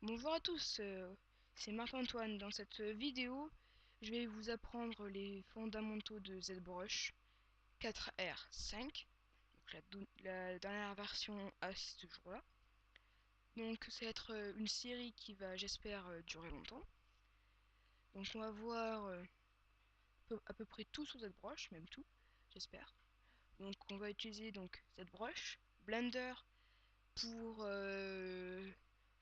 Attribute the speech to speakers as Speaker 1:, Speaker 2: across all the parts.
Speaker 1: Bonjour à tous, c'est Marc-Antoine. Dans cette vidéo, je vais vous apprendre les fondamentaux de ZBrush 4R5, donc la dernière version à ce jour-là. Donc ça va être une série qui va, j'espère, durer longtemps. Donc on va voir à peu près tout sur ZBrush, même tout, j'espère. Donc on va utiliser donc ZBrush, Blender pour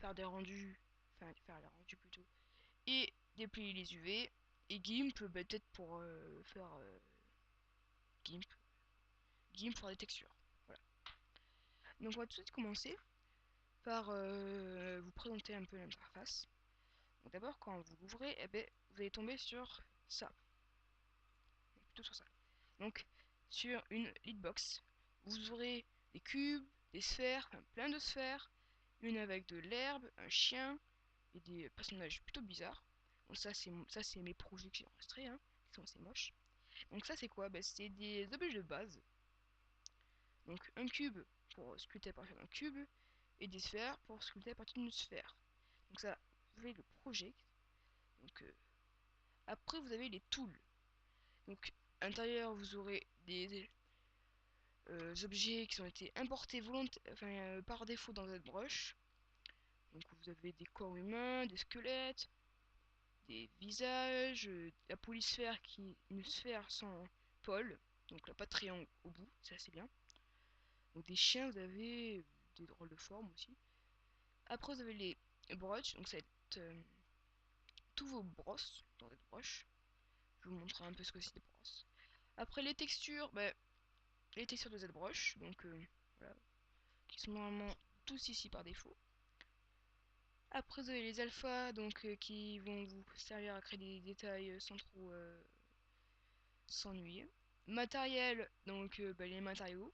Speaker 1: faire des rendus, enfin faire les rendus plutôt et déplier les UV, et GIMP peut-être pour faire GIMP, GIMP pour des textures. Voilà. Donc on va tout de suite commencer par vous présenter un peu l'interface. Donc d'abord quand vous l'ouvrez, eh ben, vous allez tomber sur ça, plutôt sur ça. Donc sur une hitbox, vous aurez des cubes, des sphères, enfin, plein de sphères, une avec de l'herbe, un chien et des personnages plutôt bizarres. Donc ça c'est mes projets que j'ai enregistrés, hein, qui sont assez moches. Donc ça c'est quoi? C'est des objets de base. Donc un cube pour sculpter à partir d'un cube et des sphères pour sculpter à partir d'une sphère. Donc ça, vous avez le project. Donc après vous avez les tools. Donc à l'intérieur vous aurez des objets qui ont été importés par défaut dans ZBrush. Donc vous avez des corps humains, des squelettes, des visages, la polysphère qui est une sphère sans pôle, donc là pas de triangle au bout, c'est assez bien. Donc des chiens, vous avez des drôles de formes aussi. Après vous avez les brushes, donc ça va être tous vos brosses dans cette broche. Je vous montrerai un peu ce que c'est des brosses. Après les textures de ZBrush, donc voilà, qui sont normalement tous ici par défaut. Après vous avez les alphas, donc qui vont vous servir à créer des détails sans trop s'ennuyer. Matériel, donc les matériaux.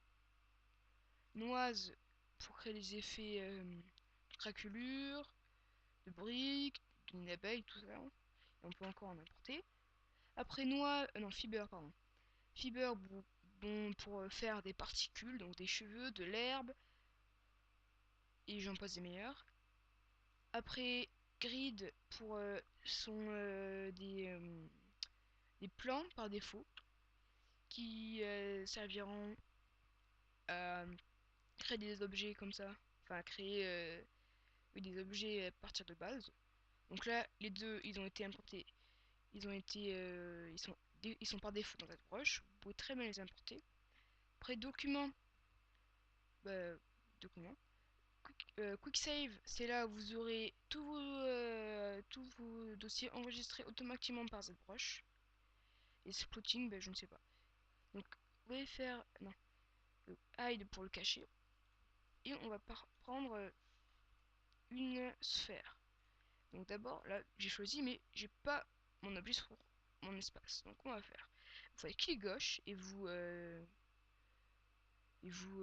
Speaker 1: Noise pour créer des effets de craquelure, de briques, d'une abeille, tout ça. Et on peut encore en importer. Après noix, non, fiber, pardon. Fiber, bon pour faire des particules, donc des cheveux, de l'herbe, et j'en passe des meilleurs. Après grid pour sont des plans par défaut qui serviront à créer des objets comme ça, enfin à créer des objets à partir de base. Donc là, les deux, ils ont été importés, ils ont été, ils sont par défaut dans cette broche. Vous pouvez très bien les importer. Après document, bah, document. Quick Save, c'est là où vous aurez tous vos dossiers enregistrés automatiquement par ZBrush. Et Splotting, je ne sais pas. Donc vous pouvez faire, non, hide pour le cacher. Et on va prendre une sphère. Donc d'abord, là, j'ai choisi, mais j'ai pas mon objet sur mon espace. Donc on va faire. Vous faites clic gauche et vous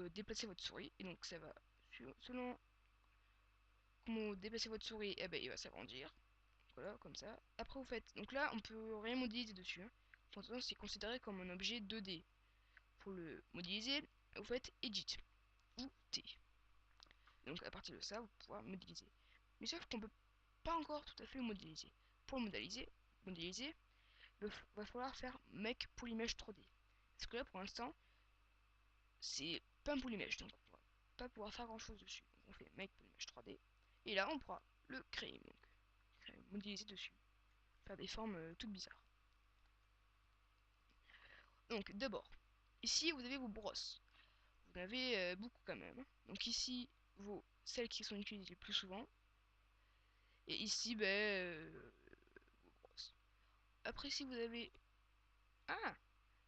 Speaker 1: déplacez votre souris. Et donc ça va, selon comment vous déplacez votre souris, eh ben, il va s'agrandir. Voilà, comme ça. Après vous faites, donc là, on peut rien modéliser dessus. Hein. Pourtant, c'est considéré comme un objet 2D. Pour le modéliser, vous faites Edit ou T. Donc à partir de ça, vous pouvez modéliser. Mais sauf qu'on peut pas encore tout à fait le modéliser. Pour le modéliser, il va falloir faire Make Polymèche 3D. Parce que là, pour l'instant, c'est pas un polymèche, donc on va pas pouvoir faire grand chose dessus. Donc on fait Make Polymèche 3D. Et là, on pourra le créer, donc modéliser dessus. Faire des formes toutes bizarres. Donc d'abord, ici, vous avez vos brosses. Vous en avez beaucoup quand même. Donc ici, celles qui sont utilisées le plus souvent. Et ici, vos brosses. Après, si vous avez... Ah,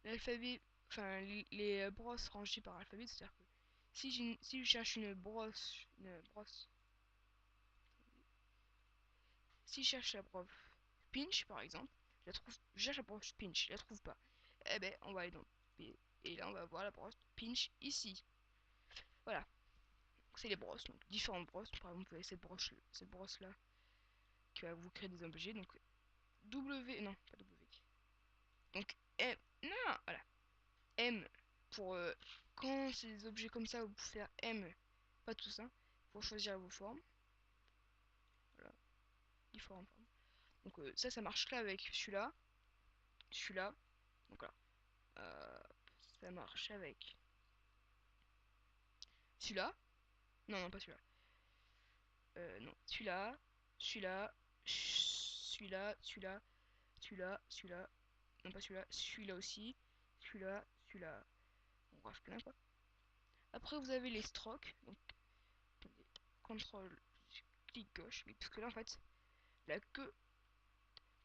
Speaker 1: l'alphabet, enfin les brosses rangées par alphabet, c'est-à-dire que si je cherche une brosse, si je cherche la brosse pinch par exemple, je cherche la brosse pinch, je la trouve pas. Eh ben, on va aller dans P, et là on va voir la brosse pinch ici. Voilà, c'est les brosses, donc différentes brosses. Par exemple, vous avez cette brosse là qui va vous créer des objets. Donc W, non, pas W. Donc M, non, voilà, M pour quand c'est des objets comme ça, vous pouvez faire M, pas tout ça, pour choisir vos formes. Voilà. formes. Donc ça marche là avec celui-là, celui-là. Donc là, ça marche avec celui-là. Non, non, pas celui-là. Non, celui-là, celui-là, celui-là, celui-là, celui-là, celui-là. Non, pas celui-là, celui-là aussi. Celui-là, celui-là. Bon, bref, plein quoi. Après, vous avez les strokes. Donc, contrôle, clic gauche. Oui, parce que là, en fait, la queue,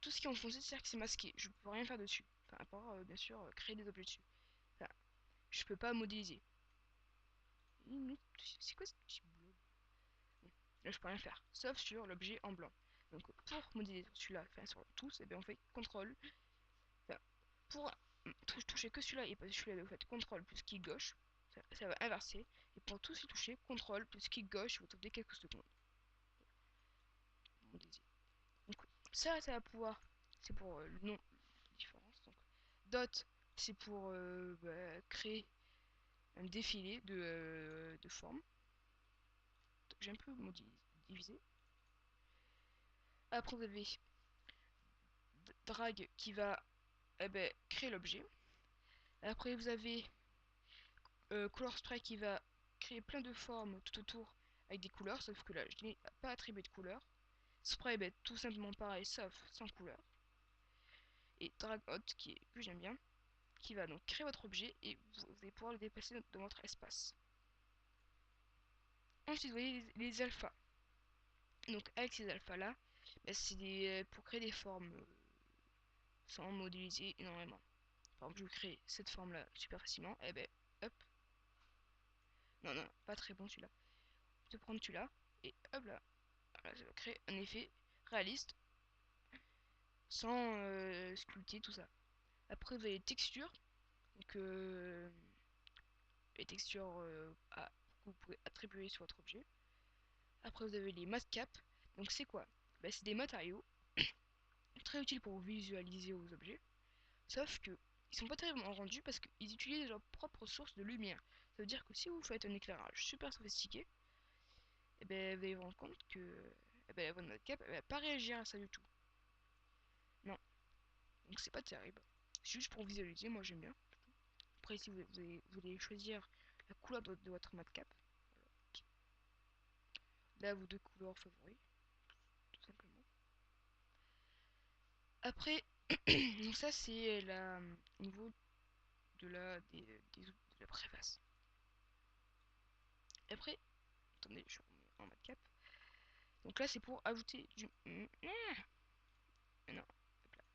Speaker 1: tout ce qui est enfoncé, c'est-à-dire que c'est masqué. Je peux rien faire dessus. Enfin, à part, bien sûr, créer des objets dessus. Enfin, je peux pas modéliser. C'est quoi ce petit boulot? Bon, là, je peux rien faire. Sauf sur l'objet en blanc. Donc, pour modéliser sur celui-là, enfin, sur tous, et bien, on fait CTRL. Enfin, pour toucher que celui-là et pas celui-là, vous faites CTRL plus clic gauche. Ça va inverser. Et pour tous les toucher, CTRL plus clic gauche, vous attendez quelques secondes. Donc ça va pouvoir, c'est pour le nom de différence. Donc, dot, c'est pour créer un défilé de formes. J'ai un peu divisé. Après vous avez drag qui va créer l'objet. Après vous avez color sprite qui va créer plein de formes tout autour avec des couleurs, sauf que là je n'ai pas attribué de couleur. Spray, tout simplement pareil, sauf sans couleur. Et drag hot qui est que j'aime bien, qui va donc créer votre objet et vous allez pouvoir le déplacer dans votre espace. Ensuite, vous voyez les alphas. Donc avec ces alphas là, c'est pour créer des formes sans modéliser énormément. Par exemple, je crée cette forme là super facilement. Et hop. Non, non, pas très bon celui-là. Je vais prendre celui-là et hop là. Voilà, ça va créer un effet réaliste sans sculpter tout ça. Après, vous avez les textures. Donc, les textures que vous pouvez attribuer sur votre objet. Après, vous avez les mask cap. Donc, c'est quoi? C'est des matériaux très utiles pour visualiser vos objets. Sauf que ils sont pas très bien rendus parce qu'ils utilisent leur propre source de lumière. Ça veut dire que si vous faites un éclairage super sophistiqué, vous allez vous rendre compte que votre madcap va pas réagir à ça du tout. Non, donc c'est pas terrible. C'est juste pour visualiser, moi j'aime bien. Après ici vous allez choisir la couleur de votre madcap. Là vos deux couleurs favoris, tout simplement. Après, donc ça c'est au niveau de la préface. Après, attendez, je remets en madcap. Donc là c'est pour ajouter du... Non, hop là.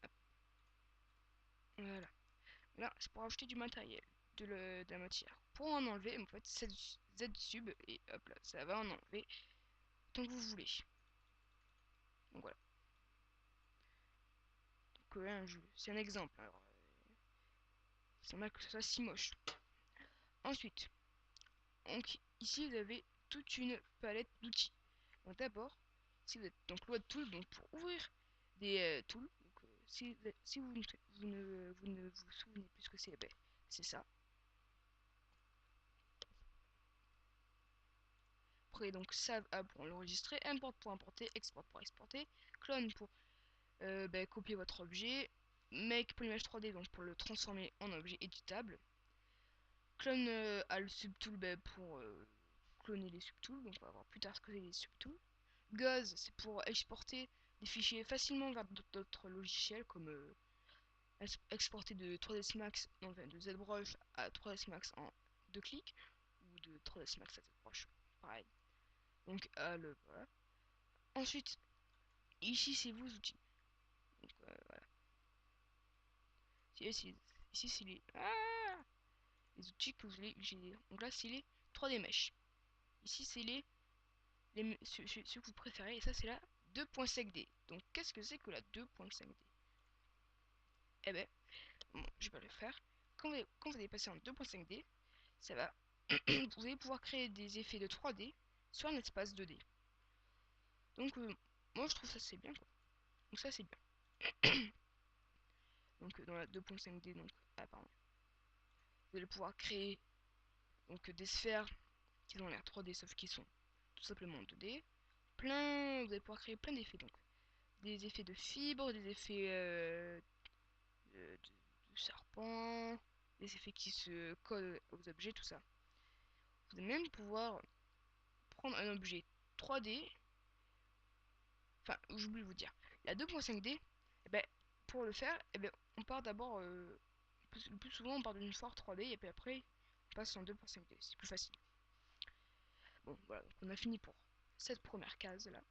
Speaker 1: Hop. Voilà. Là c'est pour ajouter du matériel, de la matière. Pour en enlever, en fait, Z sub et hop là, ça va en enlever tant que vous voulez. Donc voilà. Donc c'est un exemple. Alors, c'est mal que ce soit si moche. Ensuite, donc ici vous avez toute une palette d'outils. Donc d'abord, si vous êtes donc loi de tool, donc pour ouvrir des tools, donc, si vous ne vous souvenez plus ce que c'est, c'est ça. Après donc save pour l'enregistrer, import pour importer, export pour exporter, clone pour copier votre objet, make pour l'image 3D donc pour le transformer en objet éditable, clone a le subtool pour cloner les subtools, donc on va voir plus tard ce que c'est les subtools. Gauze c'est pour exporter des fichiers facilement vers d'autres logiciels comme exporter de 3ds Max, non, enfin, de ZBrush à 3ds Max en 2 clics ou de 3ds Max à ZBrush, pareil. Donc voilà. Ensuite, ici c'est vos outils. Donc voilà. Ici c'est les outils que vous allez utiliser. Donc là c'est les 3D Mesh. Ici c'est ceux que vous préférez et ça c'est la 2.5D. Donc qu'est-ce que c'est que la 2.5D? Eh ben, bon, je vais le faire. Quand vous allez passer en 2.5D, ça va. Vous allez pouvoir créer des effets de 3D sur un espace 2D. Donc moi je trouve ça c'est bien quoi. Donc ça c'est bien. Donc dans la 2.5D donc pardon. Vous allez pouvoir créer donc des sphères qui ont l'air 3D sauf qui sont tout simplement 2D. vous allez pouvoir créer plein d'effets. Donc des effets de fibres, des effets de serpent, des effets qui se collent aux objets, tout ça. Vous allez même pouvoir prendre un objet 3D. Enfin, j'oublie de vous dire. La 2.5D, eh ben, pour le faire, eh ben, on part d'abord, le plus souvent, on part d'une foire 3D et puis après, on passe en 2.5D. C'est plus facile. Bon, voilà, donc on a fini pour cette première case là.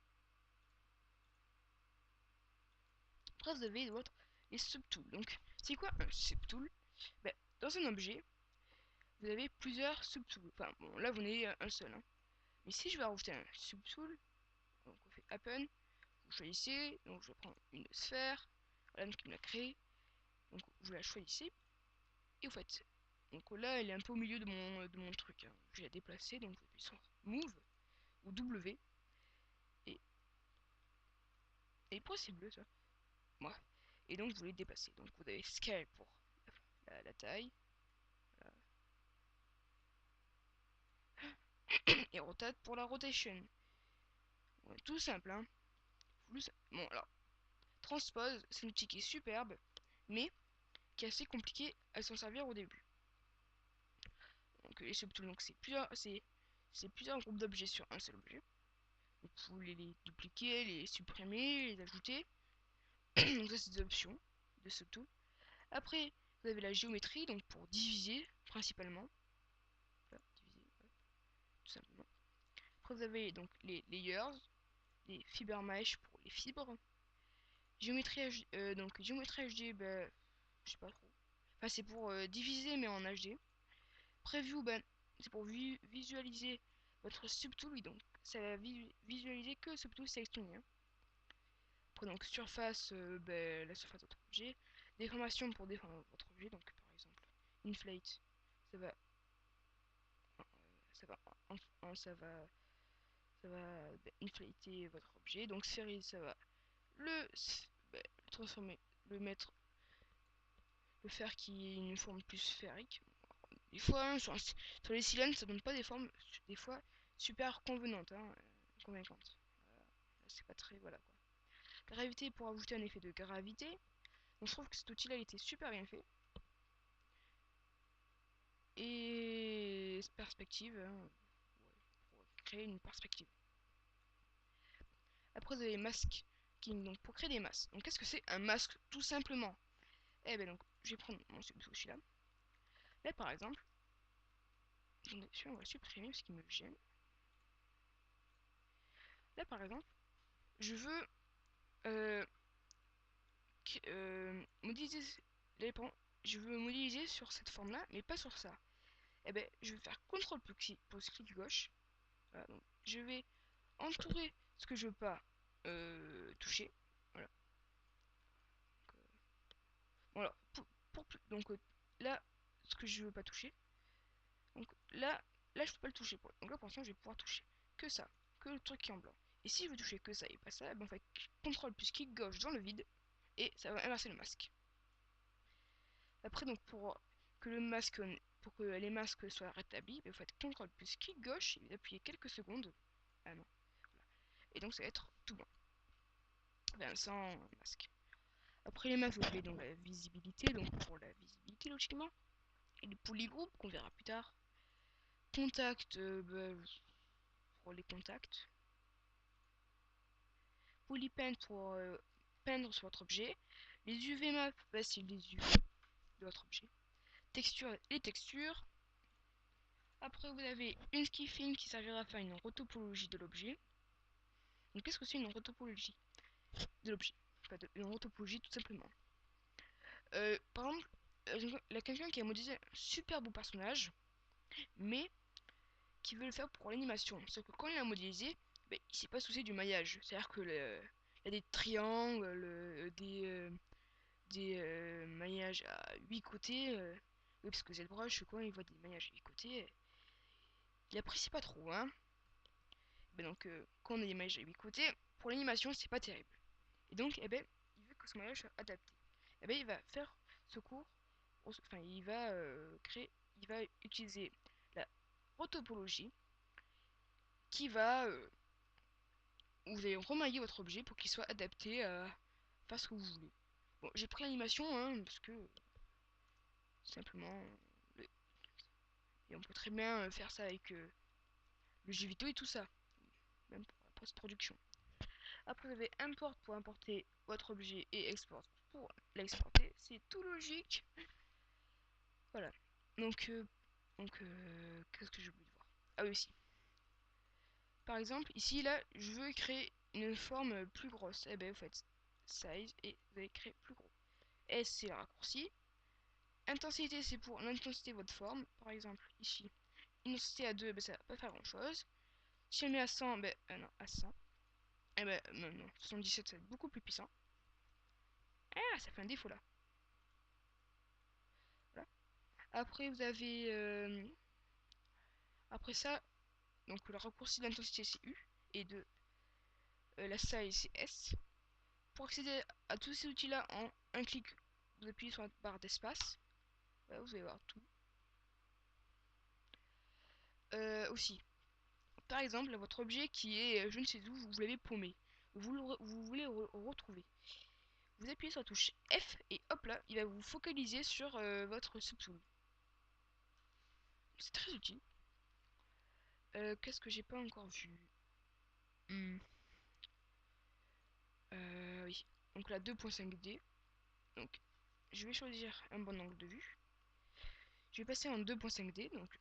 Speaker 1: Après, vous avez les subtools. Donc, c'est quoi un subtool? Ben, dans un objet, vous avez plusieurs subtools. Enfin, bon, là, vous en avez un seul. Hein. Mais si je vais rajouter un subtool, donc on fait Happen, vous choisissez, donc je vais prendre une sphère, voilà, donc il me l'a créé, donc vous la choisissez, et vous faites. Donc là, elle est un peu au milieu de mon truc. Hein. Je vais la déplacer, donc vous appuyez sur Move ou W, et, et pourquoi c'est bleu ça? Moi. Et donc vous les déplacez. Donc vous avez Scale pour la taille, et Rotate pour la rotation. Ouais, tout simple, hein. Bon, alors, Transpose, c'est un outil qui est superbe, mais qui est assez compliqué à s'en servir au début. Donc les subtools, donc c'est plusieurs groupes d'objets sur un seul objet. Donc vous pouvez les dupliquer, les supprimer, les ajouter. Donc ça c'est des options de subtool. Après vous avez la géométrie, donc pour diviser principalement. Voilà, diviser, ouais, tout simplement. Après vous avez donc les layers, les fiber mesh pour les fibres. Géométrie donc géométrie HD, bah, je sais pas trop. Enfin c'est pour diviser mais en HD. Preview, ben, c'est pour visualiser votre subtool, oui, donc ça va visualiser que le subtool sélectionné. Hein. Après, donc surface, ben, la surface de votre objet. Déformation pour déformer votre objet, donc par exemple, inflate, ça va, ça va, ça va, ben, inflater votre objet. Donc sphérise, ça va le, ben, le transformer, le mettre, le faire qui ait une forme plus sphérique. Des fois, hein, sur les cylindres, ça donne pas des formes, des fois, super convenantes, hein, convaincantes. C'est pas très, voilà quoi. Gravité pour ajouter un effet de gravité. Donc, je trouve que cet outil-là, il était super bien fait. Et perspective, hein, ouais, pour créer une perspective. Après, vous avez masking, donc pour créer des masques. Donc, qu'est-ce que c'est un masque, tout simplement? Eh ben donc, je vais prendre mon celui-là. Là, par exemple, on va supprimer ce qui me gêne. Là, par exemple, je veux euh, modéliser, je veux modéliser sur cette forme là mais pas sur ça. Et ben je vais faire CTRL plus clic gauche. Voilà, donc je vais entourer ce que je veux pas toucher. Voilà. Voilà. Donc là ce que je veux pas toucher. Donc là je peux pas le toucher. Donc là pour l'instant je vais pouvoir toucher que ça, que le truc qui est en blanc. Et si je veux toucher que ça et pas ça, ben, on fait CTRL plus clic gauche dans le vide et ça va inverser le masque. Après, donc pour que le masque, pour que les masques soient rétablis, vous faites CTRL plus clic gauche et vous appuyez quelques secondes. Ah non. Voilà. Et donc ça va être tout blanc. Enfin, sans masque. Après les masques, vous avez donc la visibilité, donc pour la visibilité logiquement. Et les polygroups qu'on verra plus tard. Contact, bah, pour les contacts. Polypen pour peindre sur votre objet. Les UV maps, bah, c'est les UV de votre objet. Texture, les textures. Après, vous avez une skiffing qui servira à faire une retopologie de l'objet. Donc, qu'est-ce que c'est une retopologie de l'objet? Une retopologie, tout simplement. Par exemple, quelqu'un qui a modélisé un super beau personnage, mais qui veut le faire pour l'animation. Sauf que quand il l'a modélisé, ben, il s'est pas soucié du maillage. C'est-à-dire que il y a des triangles, des maillages à 8 côtés. Oui, parce que ZBrush, quand il voit des maillages à 8 côtés, il apprécie pas trop, hein. Ben donc, quand on a des maillages à 8 côtés, pour l'animation, c'est pas terrible. Et donc, eh ben, il veut que ce maillage soit adapté. Eh ben, il va faire ce cours, enfin, il va il va utiliser la retopologie qui va, vous allez remailler votre objet pour qu'il soit adapté à faire ce que vous voulez. Bon, j'ai pris l'animation hein, parce que simplement et on peut très bien faire ça avec le jeu vidéo et tout ça, même pour la post-production. Après, vous avez import pour importer votre objet et export pour l'exporter. C'est tout logique. Voilà. Donc, qu'est-ce que j'ai oublié de voir? Ah oui, aussi. Par exemple, ici, là, je veux créer une forme plus grosse. Eh ben, vous faites size et vous allez créer plus gros. S, c'est le raccourci. Intensité, c'est pour l'intensité de votre forme. Par exemple, ici, intensité à 2, ben, ça va pas faire grand chose. Si on met à 100, ben, non, à 100. Eh ben, non, non, 77, ça va être beaucoup plus puissant. Ah, ça fait un défaut là. Voilà. Après, vous avez. Après ça, donc le raccourci d'intensité c'est U. Et de la size c'est S. Pour accéder à tous ces outils là en un clic, vous appuyez sur la barre d'espace. Voilà, vous allez voir tout. Aussi, par exemple, votre objet qui est je ne sais où, vous l'avez paumé. Vous voulez retrouver. Vous appuyez sur la touche F et hop là, il va vous focaliser sur votre subtool. C'est très utile. Qu'est-ce que j'ai pas encore vu? Hmm. Oui. Donc là 2.5D. Donc je vais choisir un bon angle de vue. Je vais passer en 2.5D. Donc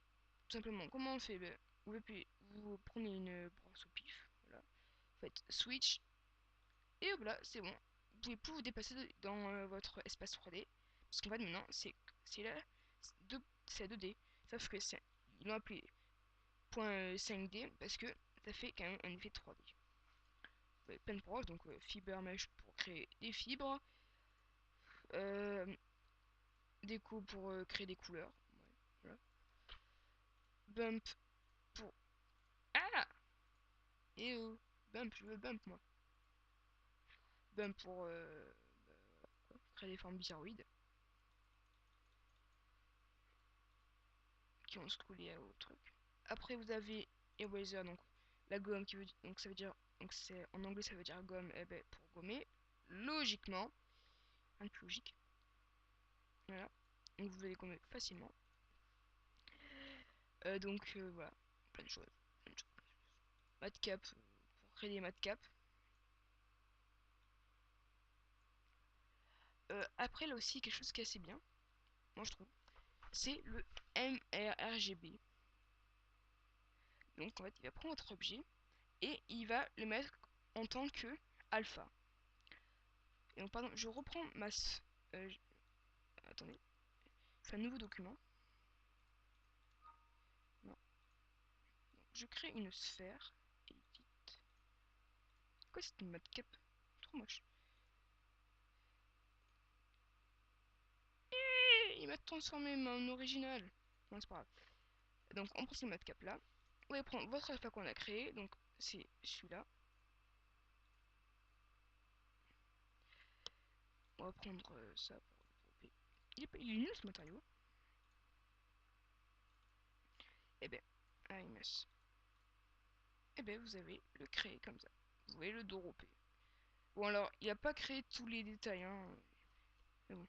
Speaker 1: tout simplement comment on fait? Ben, vous prenez une brosse au pif. Voilà. Vous faites switch. Et hop là, c'est bon. Vous pouvez plus vous dépasser dans votre espace 3D. Parce qu'en fait maintenant c'est là. C'est 2D. Sauf que ils l'ont appelé point 5D parce que ça fait quand même un effet 3D. Vous avez plein de proches, donc fiber mesh pour créer des fibres, euh, déco pour créer des couleurs, ouais, voilà. Bump pour... Ah et bump, je veux bump moi. Bump pour créer des formes bizarroïdes qui vont se coller au truc. Après vous avez eraser, donc la gomme qui veut donc ça veut dire donc c'est en anglais ça veut dire gomme, et ben pour gommer logiquement, un peu logique. Voilà, donc vous allez gommer facilement. Voilà, plein de choses. Plein de choses. Madcap pour créer des madcaps. Après là aussi quelque chose qui est assez bien, moi je trouve, c'est le MRRGB. Donc en fait il va prendre votre objet et il va le mettre en tant que alpha. Et donc pardon, je reprends ma... attendez, je fais un nouveau document. Non. Donc, je crée une sphère. Edit. Quoi c'est une madcap? Trop moche. Il m'a transformé mon original. Non c'est pas grave. Donc on prend ce madcap là. Vous allez prendre votre alpha qu'on a créé. Donc c'est celui-là. On va prendre ça pour le dropper. Il est nul ce matériau. Et ben, AMS. Et ben vous avez le créer comme ça. Vous voyez le dropper. Bon alors, il n'a pas créé tous les détails, hein. Mais bon.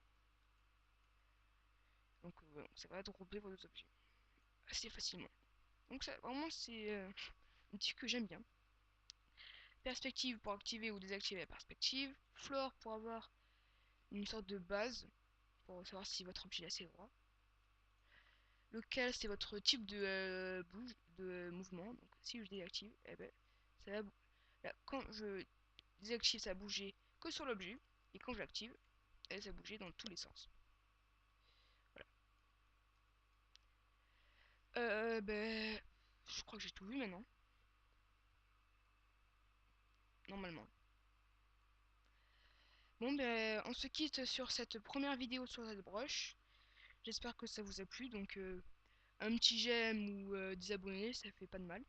Speaker 1: Donc voilà, ça va dropper vos objets assez facilement. Donc ça, vraiment, c'est un petit que j'aime bien. Perspective pour activer ou désactiver la perspective. Floor pour avoir une sorte de base pour savoir si votre objet est assez droit. Lequel c'est votre type de mouvement. Donc si je désactive, eh ben, ça va, là, quand je désactive, ça va bouger que sur l'objet. Et quand je l'active, ça va bouger dans tous les sens. Voilà. Ben, je crois que j'ai tout vu maintenant. Normalement. Bon, ben, on se quitte sur cette première vidéo sur ZBrush. J'espère que ça vous a plu. Donc, un petit j'aime ou des abonnés, ça fait pas de mal.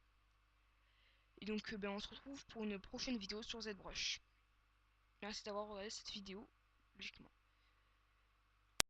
Speaker 1: Et donc, ben, on se retrouve pour une prochaine vidéo sur ZBrush. Merci d'avoir regardé cette vidéo, logiquement.